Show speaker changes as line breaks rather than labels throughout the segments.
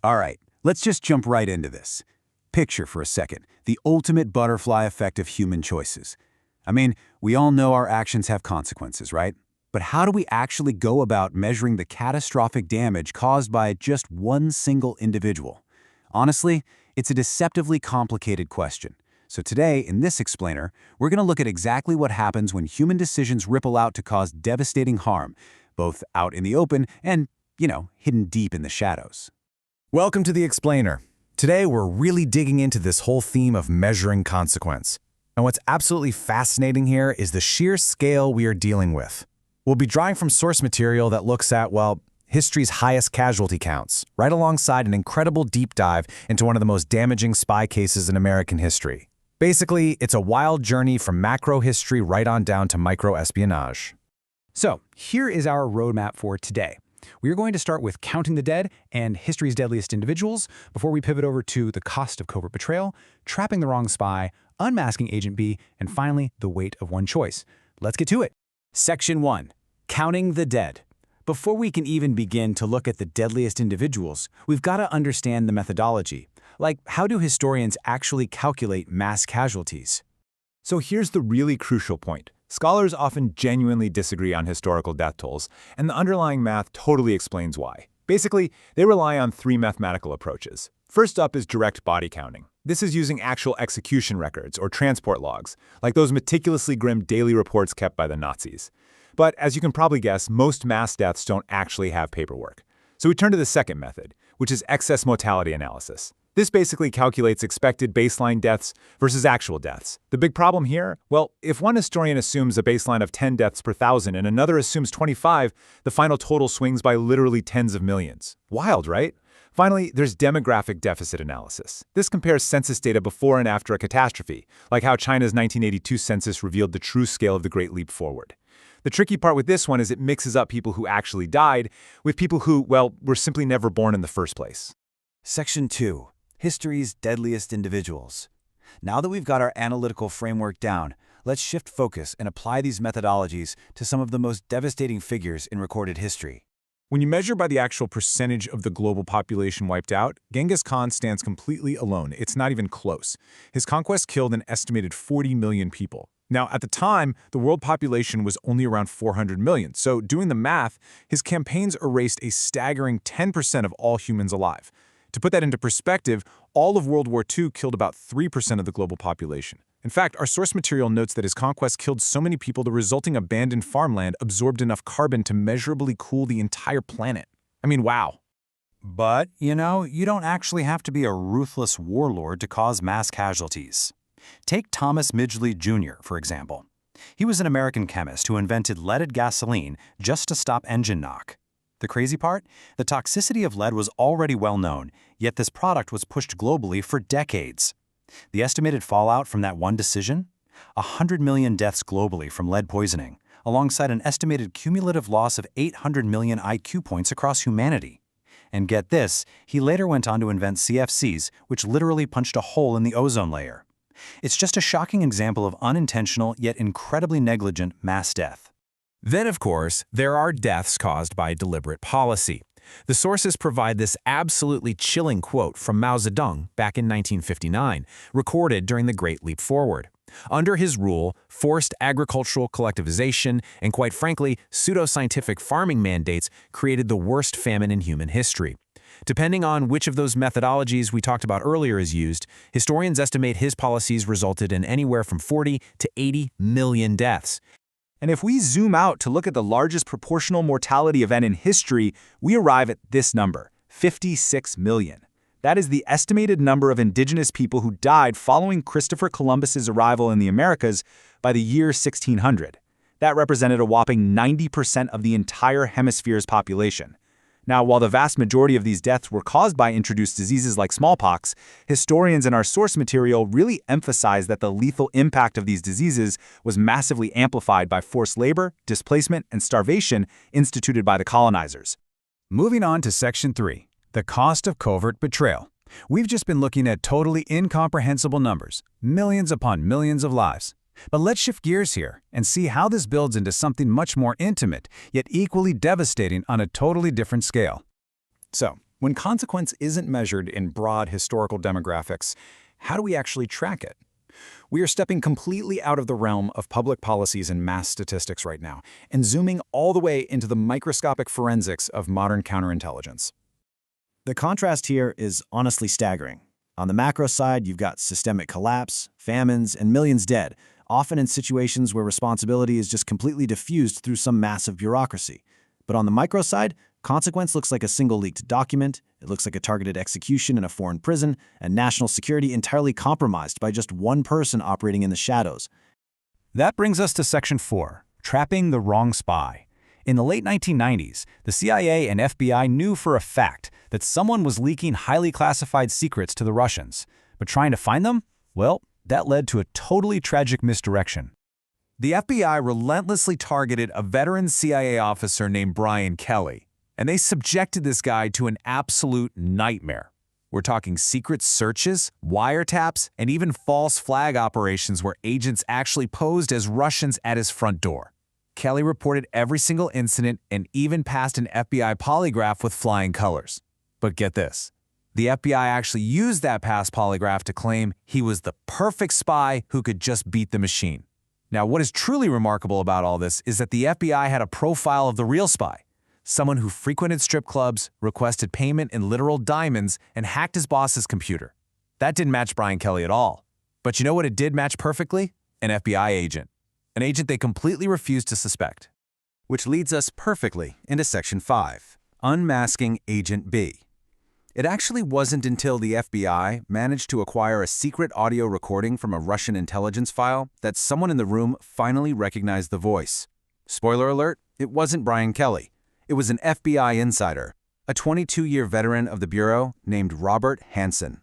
All right, let's just jump right into this. Picture for a second the ultimate butterfly effect of human choices. I mean, we all know our actions have consequences, right? But how do we actually go about measuring the catastrophic damage caused by just one single individual? Honestly, it's a deceptively complicated question. So today, in this explainer, we're going to look at exactly what happens when human decisions ripple out to cause devastating harm, both out in the open and, hidden deep in the shadows.
Welcome to the Explainer. Today we're really digging into this whole theme of measuring consequence. And what's absolutely fascinating here is the sheer scale we are dealing with. We'll be drawing from source material that looks at, history's highest casualty counts, right alongside an incredible deep dive into one of the most damaging spy cases in American history. Basically, it's a wild journey from macro history right on down to micro espionage.
So, here is our roadmap for today. We are going to start with counting the dead and history's deadliest individuals before we pivot over to the cost of covert betrayal, trapping the wrong spy, unmasking Agent B, and finally, the weight of one choice. Let's get to it.
Section 1. Counting the dead. Before we can even begin to look at the deadliest individuals, we've got to understand the methodology. Like, how do historians actually calculate mass casualties?
So here's the really crucial point. Scholars often genuinely disagree on historical death tolls, and the underlying math totally explains why. Basically, they rely on three mathematical approaches. First up is direct body counting. This is using actual execution records or transport logs, like those meticulously grim daily reports kept by the Nazis. But as you can probably guess, most mass deaths don't actually have paperwork. So we turn to the second method, which is excess mortality analysis. This basically calculates expected baseline deaths versus actual deaths. The big problem here? Well, if one historian assumes a baseline of 10 deaths per thousand and another assumes 25, the final total swings by literally tens of millions. Wild, right? Finally, there's demographic deficit analysis. This compares census data before and after a catastrophe, like how China's 1982 census revealed the true scale of the Great Leap Forward. The tricky part with this one is it mixes up people who actually died with people who, were simply never born in the first place.
Section 2. History's deadliest individuals. Now that we've got our analytical framework down, let's shift focus and apply these methodologies to some of the most devastating figures in recorded history.
When you measure by the actual percentage of the global population wiped out, Genghis Khan stands completely alone. It's not even close. His conquest killed an estimated 40 million people. Now, at the time, the world population was only around 400 million, so doing the math, his campaigns erased a staggering 10% of all humans alive. To put that into perspective, all of World War II killed about 3% of the global population. In fact, our source material notes that his conquest killed so many people the resulting abandoned farmland absorbed enough carbon to measurably cool the entire planet. I mean, wow.
But, you don't actually have to be a ruthless warlord to cause mass casualties. Take Thomas Midgley Jr., for example. He was an American chemist who invented leaded gasoline just to stop engine knock. The crazy part? The toxicity of lead was already well known, yet this product was pushed globally for decades. The estimated fallout from that one decision? 100 million deaths globally from lead poisoning, alongside an estimated cumulative loss of 800 million IQ points across humanity. And get this, he later went on to invent CFCs, which literally punched a hole in the ozone layer. It's just a shocking example of unintentional yet incredibly negligent mass death.
Then, of course, there are deaths caused by deliberate policy. The sources provide this absolutely chilling quote from Mao Zedong back in 1959, recorded during the Great Leap Forward. Under his rule, forced agricultural collectivization and, quite frankly, pseudoscientific farming mandates created the worst famine in human history. Depending on which of those methodologies we talked about earlier is used, historians estimate his policies resulted in anywhere from 40 to 80 million deaths.
And if we zoom out to look at the largest proportional mortality event in history, we arrive at this number, 56 million. That is the estimated number of indigenous people who died following Christopher Columbus's arrival in the Americas by the year 1600. That represented a whopping 90% of the entire hemisphere's population. Now, while the vast majority of these deaths were caused by introduced diseases like smallpox, historians in our source material really emphasize that the lethal impact of these diseases was massively amplified by forced labor, displacement, and starvation instituted by the colonizers.
Moving on to Section 3, the cost of covert betrayal. We've just been looking at totally incomprehensible numbers, millions upon millions of lives. But let's shift gears here and see how this builds into something much more intimate, yet equally devastating on a totally different scale. So, When consequence isn't measured in broad historical demographics, how do we actually track it? We are stepping completely out of the realm of public policies and mass statistics right now, and zooming all the way into the microscopic forensics of modern counterintelligence.
The contrast here is honestly staggering. On the macro side, you've got systemic collapse, famines, and millions dead, often in situations where responsibility is just completely diffused through some massive bureaucracy. But on the micro side, consequence looks like a single leaked document, it looks like a targeted execution in a foreign prison, and national security entirely compromised by just one person operating in the shadows.
That brings us to Section 4, Trapping the Wrong Spy. In the late 1990s, the CIA and FBI knew for a fact that someone was leaking highly classified secrets to the Russians. But trying to find them? Well, that led to a totally tragic misdirection.
The FBI relentlessly targeted a veteran CIA officer named Brian Kelly, and they subjected this guy to an absolute nightmare. We're talking secret searches, wiretaps, and even false flag operations where agents actually posed as Russians at his front door. Kelly reported every single incident and even passed an FBI polygraph with flying colors. But get this, the FBI actually used that past polygraph to claim he was the perfect spy who could just beat the machine. Now, what is truly remarkable about all this is that the FBI had a profile of the real spy, someone who frequented strip clubs, requested payment in literal diamonds, and hacked his boss's computer. That didn't match Brian Kelly at all. But you know what it did match perfectly? An FBI agent. An agent they completely refused to suspect.
Which leads us perfectly into Section 5, Unmasking Agent B. It actually wasn't until the FBI managed to acquire a secret audio recording from a Russian intelligence file that someone in the room finally recognized the voice. Spoiler alert, it wasn't Brian Kelly. It was an FBI insider, a 22-year veteran of the Bureau named Robert Hansen.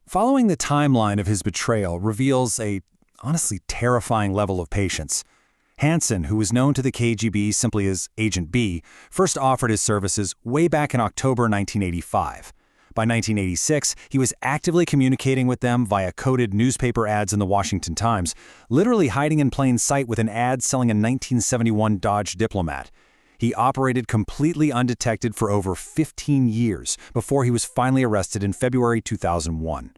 Following the timeline of his betrayal reveals a honestly terrifying level of patience. Hansen, who was known to the KGB simply as Agent B, first offered his services way back in October 1985. By 1986, he was actively communicating with them via coded newspaper ads in the Washington Times, literally hiding in plain sight with an ad selling a 1971 Dodge Diplomat. He operated completely undetected for over 15 years before he was finally arrested in February 2001.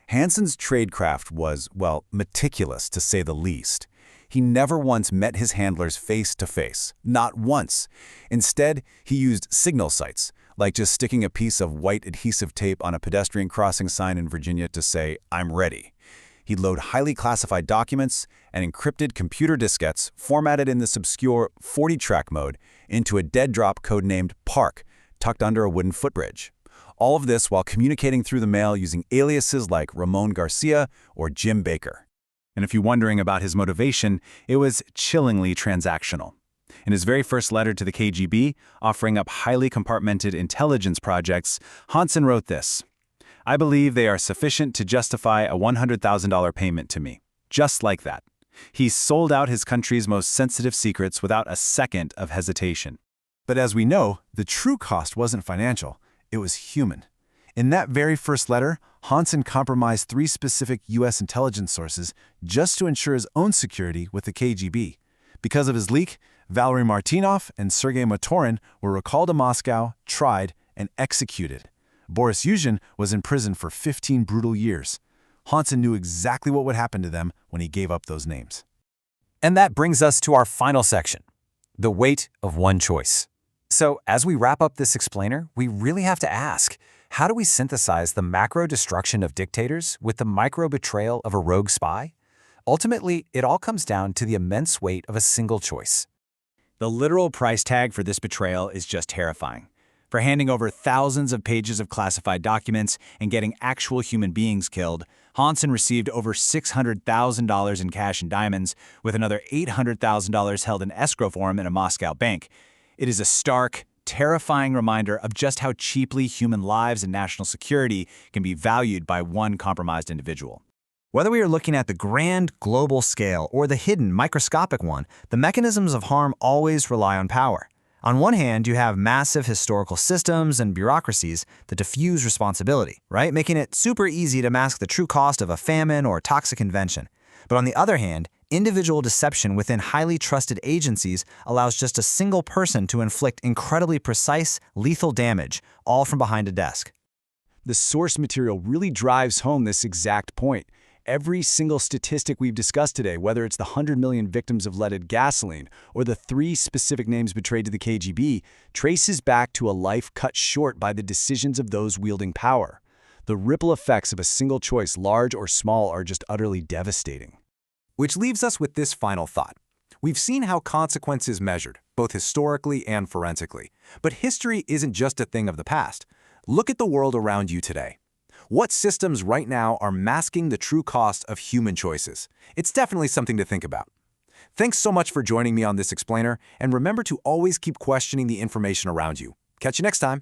Hansen's tradecraft was, well, meticulous to say the least. He never once met his handlers face to face, not once. Instead, he used signal sites, like just sticking a piece of white adhesive tape on a pedestrian crossing sign in Virginia to say, "I'm ready." He'd load highly classified documents and encrypted computer diskettes formatted in this obscure 40-track mode into a dead-drop codenamed Park, tucked under a wooden footbridge. All of this while communicating through the mail using aliases like Ramon Garcia or Jim Baker. And if you're wondering about his motivation, it was chillingly transactional. In his very first letter to the KGB, offering up highly compartmented intelligence projects, Hansen wrote this: "I believe they are sufficient to justify a $100,000 payment to me." Just like that. He sold out his country's most sensitive secrets without a second of hesitation. But as we know, the true cost wasn't financial. It was human. In that very first letter, Hansen compromised 3 specific U.S. intelligence sources just to ensure his own security with the KGB. Because of his leak, Valery Martinov and Sergei Motorin were recalled to Moscow, tried, and executed. Boris Yuzhin was in prison for 15 brutal years. Hansen knew exactly what would happen to them when he gave up those names. And that brings us to our final section, the weight of one choice. So as we wrap up this explainer, we really have to ask, how do we synthesize the macro destruction of dictators with the micro betrayal of a rogue spy? Ultimately, it all comes down to the immense weight of a single choice. The literal price tag for this betrayal is just terrifying. For handing over thousands of pages of classified documents and getting actual human beings killed, Hansen received over $600,000 in cash and diamonds, with another $800,000 held in escrow for him in a Moscow bank. It is a stark, terrifying reminder of just how cheaply human lives and national security can be valued by one compromised individual. Whether we are looking at the grand, global scale or the hidden, microscopic one, the mechanisms of harm always rely on power. On one hand, you have massive historical systems and bureaucracies that diffuse responsibility, right? Making it super easy to mask the true cost of a famine or toxic invention. But on the other hand,
individual deception within highly trusted agencies allows just a single person to inflict incredibly precise, lethal damage, all from behind a desk.
The source material really drives home this exact point. Every single statistic we've discussed today, whether it's the 100 million victims of leaded gasoline or the 3 specific names betrayed to the KGB, traces back to a life cut short by the decisions of those wielding power. The ripple effects of a single choice, large or small, are just utterly devastating.
Which leaves us with this final thought. We've seen how consequence is measured, both historically and forensically. But history isn't just a thing of the past. Look at the world around you today. What systems right now are masking the true cost of human choices? It's definitely something to think about. Thanks so much for joining me on this explainer, and remember to always keep questioning the information around you. Catch you next time.